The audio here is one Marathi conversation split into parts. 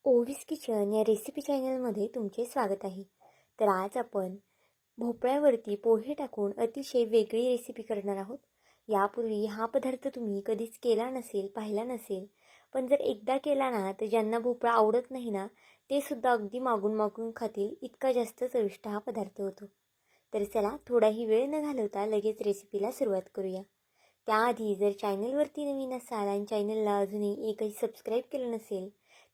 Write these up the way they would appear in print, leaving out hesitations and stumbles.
ओवीस किचन या रेसिपी चॅनलमध्ये तुमचे स्वागत आहे. तर आज आपण भोपळ्यावरती पोहे टाकून अतिशय वेगळी रेसिपी करणार आहोत. यापूर्वी हा पदार्थ तुम्ही कधीच केला नसेल, पाहिला नसेल, पण जर एकदा केला ना तर ज्यांना भोपळा आवडत नाही ना ते सुद्धा अगदी मागून मागून खातील, इतका जास्त चविष्ट हा पदार्थ होतो. तर चला थोडाही वेळ न घालवता लगेच रेसिपीला सुरुवात करूया. त्याआधी जर चॅनलवरती नवीन असाल आणि चॅनलला अजूनही एकही सबस्क्राईब केलं नसेल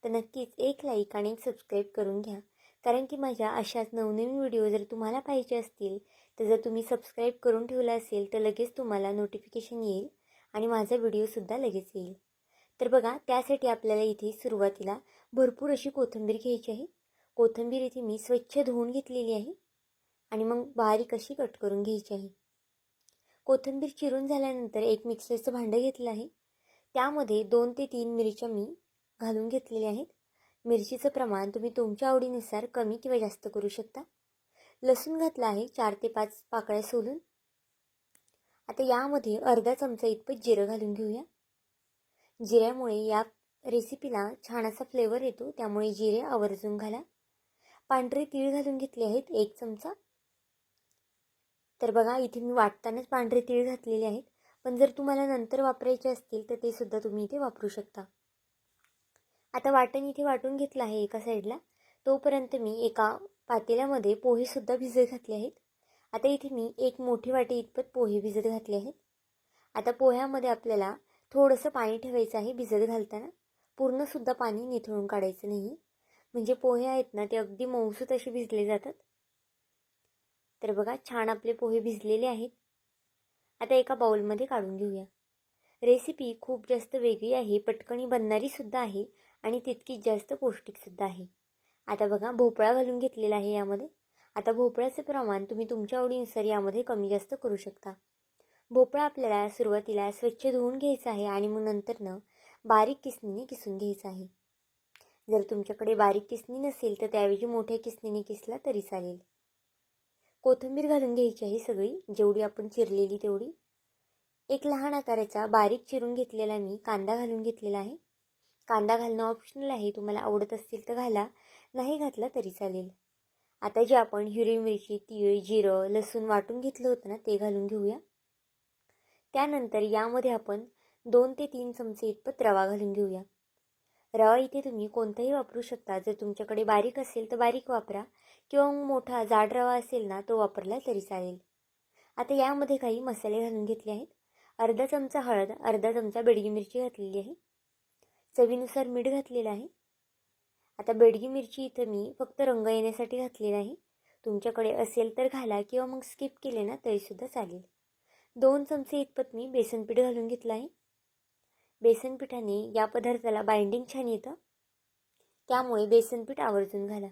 तर नक्कीच एक लाईक आणि एक सबस्क्राईब करून घ्या. कारण की माझ्या अशाच नवनवीन व्हिडिओ जर तुम्हाला पाहिजे असतील तर जर तुम्ही सबस्क्राईब करून ठेवला असेल तर लगेच तुम्हाला नोटिफिकेशन येईल आणि माझा व्हिडिओसुद्धा लगेच येईल. तर बघा, त्यासाठी आपल्याला इथे सुरुवातीला भरपूर अशी कोथिंबीर घ्यायची आहे. कोथिंबीर इथे मी स्वच्छ धुवून घेतलेली आहे आणि मग बारीक अशी कट करून घ्यायची आहे. कोथिंबीर चिरून झाल्यानंतर एक मिक्सरचं भांडं घेतलं आहे. त्यामध्ये 2 ते 3 मिरच्या मी घालून घेतलेल्या आहेत. मिरचीचं प्रमाण तुम्ही तुमच्या आवडीनुसार कमी किंवा जास्त करू शकता. लसूण घातला आहे 4 ते 5 पाकळ्या सोलून. आता यामध्ये अर्धा चमचा इतपत जिरं घालून घेऊया. जिऱ्यामुळे या रेसिपीला छान असा फ्लेवर येतो, त्यामुळे जिरे आवर्जून घाला. पांढरे तीळ घालून घेतले आहेत 1 चमचा. तर बघा, इथे मी वाटतानाच पांढरे तीळ घातलेले आहेत, पण जर तुम्हाला नंतर वापरायचे असतील तर ते सुद्धा तुम्ही इथे वापरू शकता. आता वाटण इथे वाटून घेतलं आहे एका साईडला. तोपर्यंत मी एका पातेल्यामध्ये पोहेसुद्धा भिजत घातले आहेत. आता इथे मी 1 मोठी वाटी इतपत पोहे भिजत घातले आहेत. आता पोह्यामध्ये आपल्याला थोडंसं पाणी ठेवायचं आहे भिजत घालताना. पूर्णसुद्धा पाणी निथळून काढायचं नाही, म्हणजे पोहे आहेत ना ते अगदी मऊसूत असे भिजले जातात. तर बघा, छान आपले पोहे भिजलेले आहेत. आता एका बाउलमध्ये काढून घेऊया. रेसिपी खूप जास्त वेगळी आहे, पटकनी बनणारीसुद्धा आहे आणि तितकीच जास्त पौष्टिकसुद्धा आहे. आता बघा, भोपळा घालून घेतलेला आहे यामध्ये. आता भोपळ्याचं प्रमाण तुम्ही तुमच्या आवडीनुसार यामध्ये कमी जास्त करू शकता. भोपळा आपल्याला सुरुवातीला स्वच्छ धुवून घ्यायचा आहे आणि मग नंतरनं बारीक किसणीने किसून घ्यायचं आहे. जर तुमच्याकडे बारीक किसणी नसेल तर त्याऐवजी मोठ्या किसणीने किसला तरी चालेल. कोथिंबीर घालून घ्यायची आहे सगळी, जेवढी आपण चिरलेली तेवढी. एक लहान आकाराचा बारीक चिरून घेतलेला मी कांदा घालून घेतलेला आहे. कांदा घालणं ऑप्शनल आहे, तुम्हाला आवडत असतील तर घाला, नाही घातला तरी चालेल. आता जे आपण हिरवी मिरची, तीळ, जिरं, लसूण वाटून घेतलं होतं ना ते घालून घेऊया. त्यानंतर यामध्ये आपण 2 ते 3 चमचे इतपत रवा घालून घेऊया. रवा इथे तुम्ही कोणताही वापरू शकता. जर तुमच्याकडे बारीक असेल तर बारीक वापरा किंवा मोठा जाड रवा असेल ना तो वापरला तरी चालेल. आता यामध्ये काही मसाले घालून घेतले आहेत. अर्धा चमचा हळद, अर्धा चमचा बेडगी मिरची घातलेली आहे. चवीनुसार मीठ घातलेलं आहे. आता बेडगी मिरची इथं मी फक्त रंग येण्यासाठी घातलेला आहे. तुमच्याकडे असेल तर घाला किंवा मग स्किप केले ना तरीसुद्धा चालेल. 2 चमचे इतपत मी बेसन पीठ घालून घेतलं आहे. बेसन पिठाने या पदार्थाला बाइंडिंग छान येतं, त्यामुळे बेसन पीठ आवर्जून घाला.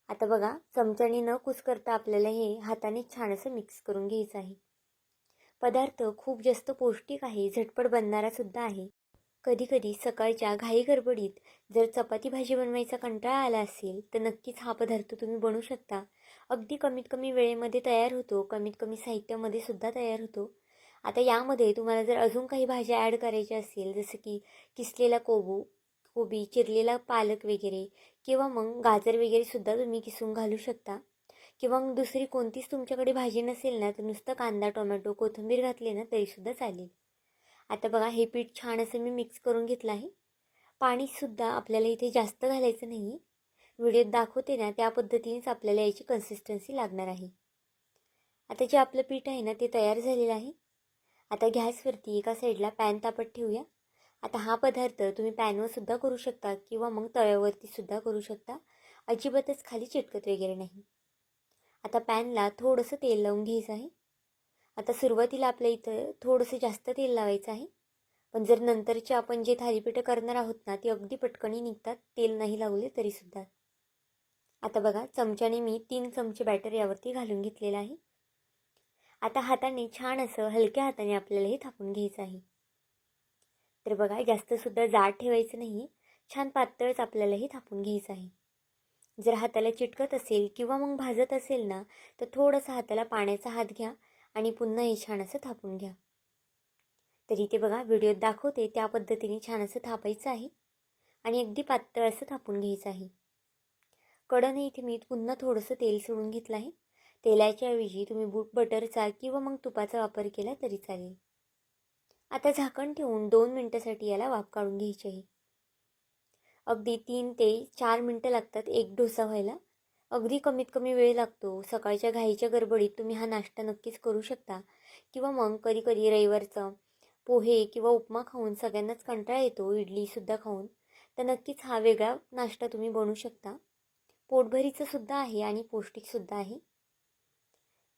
आता बघा, चमच्याने न कुस्करता आपल्याला हे हाताने छान असं मिक्स करून घ्यायचं आहे. पदार्थ खूप जास्त पौष्टिक आहे, झटपट बनणारासुद्धा आहे. कधीकधी सकाळच्या घाई गडबडीत जर चपाती भाजी बनवायचा कंटाळा आला असेल तर नक्कीच हा पदार्थ तुम्ही बनवू शकता. अगदी कमीत कमी वेळेमध्ये तयार होतो, कमीत कमी साहित्यामध्ये सुद्धा तयार होतो. आता यामध्ये तुम्हाला जर अजून काही भाज्या ॲड करायच्या असेल, जसं की किसलेला कोबी, चिरलेला पालक वगैरे, किंवा मग गाजर वगैरे सुद्धा तुम्ही किसून घालू शकता. किंवा मग दुसरी कोणतीच तुमच्याकडे भाजी नसेल ना तर नुसतं कांदा, टोमॅटो, कोथिंबीर घातले ना तरीसुद्धा चालेल. आता बघा, हे पीठ छान असं मी मिक्स करून घेतलं आहे. पाणीसुद्धा आपल्याला इथे जास्त घालायचं नाही आहे. व्हिडिओत दाखवते ना त्या पद्धतीनेच आपल्याला याची कन्सिस्टन्सी लागणार आहे. आता जे आपलं पीठ आहे ना ते तयार झालेलं आहे. आता गॅसवरती एका साईडला पॅन तापत ठेवूया. आता हा पदार्थ तुम्ही पॅनवर सुद्धा करू शकता किंवा मग तव्यावरती सुद्धा करू शकता. अजिबातच खाली चिटकत वगैरे नाही. आता पॅनला थोडंसं तेल लावून घ्यायचं आहे. आता सुरुवातीला आपल्या इथं थोडंसं जास्त तेल लावायचं आहे, पण जर नंतरचे आपण जे थालीपीठं करणार आहोत ना ती अगदी पटकनी निघतात, तेल नाही लावले तरीसुद्धा. आता बघा, चमच्याने मी 3 चमचे बॅटर यावरती घालून घेतलेलं आहे. आता हाताने छान असं हलक्या हाताने आपल्याला हे थापून घ्यायचं आहे. तर बघा, जास्तसुद्धा जाड ठेवायचं नाही, छान पातळच आपल्याला हे थापून घ्यायचं आहे. जर हाताला चिटकत असेल किंवा मग भाजत असेल ना तर थोडंसं हाताला पाण्याचा हात घ्या आणि पुन्हा हे छान असं थापून घ्या. तर इथे बघा, व्हिडिओत दाखवते त्या पद्धतीने छान असं थापायचं आहे. आणि अगदी पातळ असं थापून घ्यायचं आहे. कढईने इथे मी पुन्हा थोडंसं तेल सोडून घेतलं आहे. तेलाच्या ऐवजी तुम्ही बटरचा किंवा मग तुपाचा वापर केला तरी चालेल. आता झाकण ठेवून 2 मिनिटासाठी याला वाफ काढून घ्यायची आहे. अगदी 3 ते 4 मिनिटं लागतात एक डोसा व्हायला. अगदी कमीत कमी वेळ लागतो. सकाळच्या घाईच्या गडबडीत तुम्ही हा नाश्ता नक्कीच करू शकता. किंवा मग कधी रविवारचं पोहे किंवा उपमा खाऊन सगळ्यांनाच कंटाळा येतो, इडलीसुद्धा खाऊन. तर नक्कीच हा वेगळा नाश्ता तुम्ही बनवू शकता. पोटभरीचं सुद्धा आहे आणि पौष्टिकसुद्धा आहे.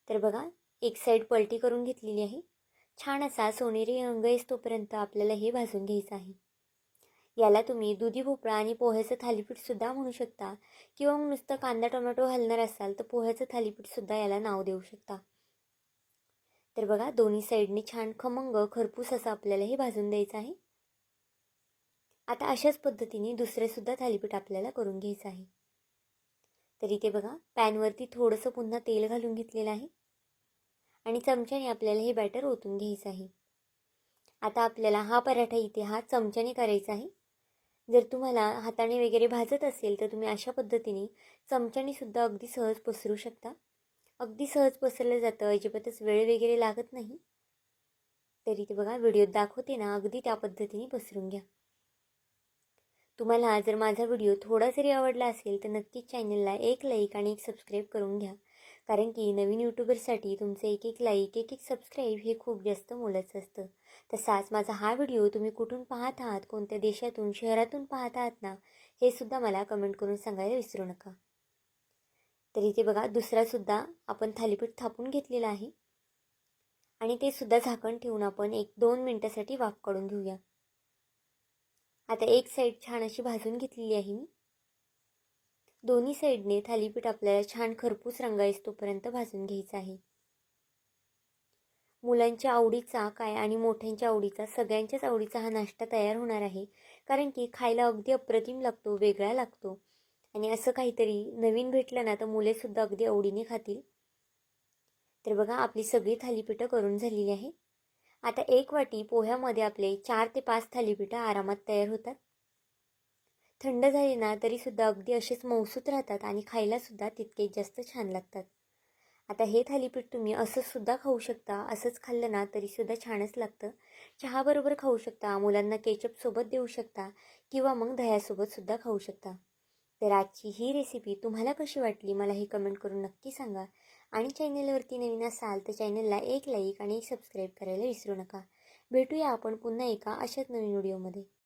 तर बघा, एक साईड पलटी करून घेतलेली आहे. छान असा सोनेरी रंग येईस्तोपर्यंत आपल्याला हे भाजून घ्यायचं आहे. याला तुम्ही दुधी भोपळा आणि पोह्याचं थालीपीठसुद्धा म्हणू शकता किंवा मग नुसतं कांदा टोमॅटो घालणार असाल तर पोह्याचं थालीपीठसुद्धा याला नाव देऊ शकता. तर बघा, दोन्ही साईडने छान खमंग खरपूस असं आपल्याला हे भाजून द्यायचं आहे. आता अशाच पद्धतीने दुसरेसुद्धा थालीपीठ आपल्याला करून घ्यायचं आहे. तर इथे बघा, पॅनवरती थोडंसं पुन्हा तेल घालून घेतलेलं आहे आणि चमच्याने आपल्याला हे बॅटर ओतून घ्यायचं आहे. आता आपल्याला हा पराठा इथे हा चमच्याने करायचा आहे. जर तुम्हाला हाताने वगैरे भाजत असेल तर तुम्ही अशा पद्धतीने चमच्याने सुद्धा अगदी सहज पसरू शकता. अगदी सहज पसरलं जातं, अजिबातच वेळ वगैरे लागत नाही. तर इथे बघा, व्हिडिओत दाखवते ना, अगदी त्या पद्धतीने पसरून घ्या. तुम्हाला जर माझा व्हिडिओ थोडा जरी आवडला असेल तर नक्कीच चॅनलला एक लाईक आणि एक सबस्क्राईब करून घ्या. कारण की नवीन यूट्यूबरसाठी तुमचं एक एक लाईक एक एक सबस्क्राईब हे खूप जास्त मोलाचं असतं. तसाच माझा हा व्हिडिओ तुम्ही कुठून पाहत आहात, कोणत्या देशातून शहरातून पाहत आहात ना, हे सुद्धा मला कमेंट करून सांगायला विसरू नका. तर इथे बघा, दुसरासुद्धा आपण थालीपीठ थापून घेतलेला आहे आणि ते सुद्धा झाकण ठेवून आपण 1-2 मिनटासाठी वाफ काढून घेऊया. आता एक साईड छान अशी भाजून घेतलेली आहे मी. दोन्ही साईडने थालीपीठ आपल्याला छान खरपूस रंग येईस्तोपर्यंत भाजून घ्यायचं आहे. मुलांच्या आवडीचा काय आणि मोठ्यांच्या आवडीचा, सगळ्यांच्याच आवडीचा हा नाश्ता तयार होणार आहे. कारण की खायला अगदी अप्रतिम लागतो, वेगळा लागतो आणि असं काहीतरी नवीन भेटलं ना तर मुलेसुद्धा अगदी आवडीने खातील. तर बघा, आपली सगळी थालीपीठं करून झालेली आहे. आता एक वाटी पोह्यामध्ये आपले 4 ते 5 थालीपीठं आरामात तयार होतात. थंड झाली ना तरीसुद्धा अगदी असेच मऊसूत राहतात आणि खायलासुद्धा तितकेच जास्त छान लागतात. आता हे थालीपीठ तुम्ही असंच सुद्धा खाऊ शकता. असंच खाल्लं ना तरीसुद्धा छानच लागतं. चहाबरोबर खाऊ शकता, मुलांना केचपसोबत देऊ शकता किंवा मग दह्यासोबतसुद्धा खाऊ शकता. तर आजची ही रेसिपी तुम्हाला कशी वाटली मला हे कमेंट करून नक्की सांगा. आणि चॅनलवरती नवीन असाल तर चॅनलला एक लाईक आणि एक सबस्क्राईब करायला विसरू नका. भेटूया आपण पुन्हा एका अशाच नवीन व्हिडिओमध्ये.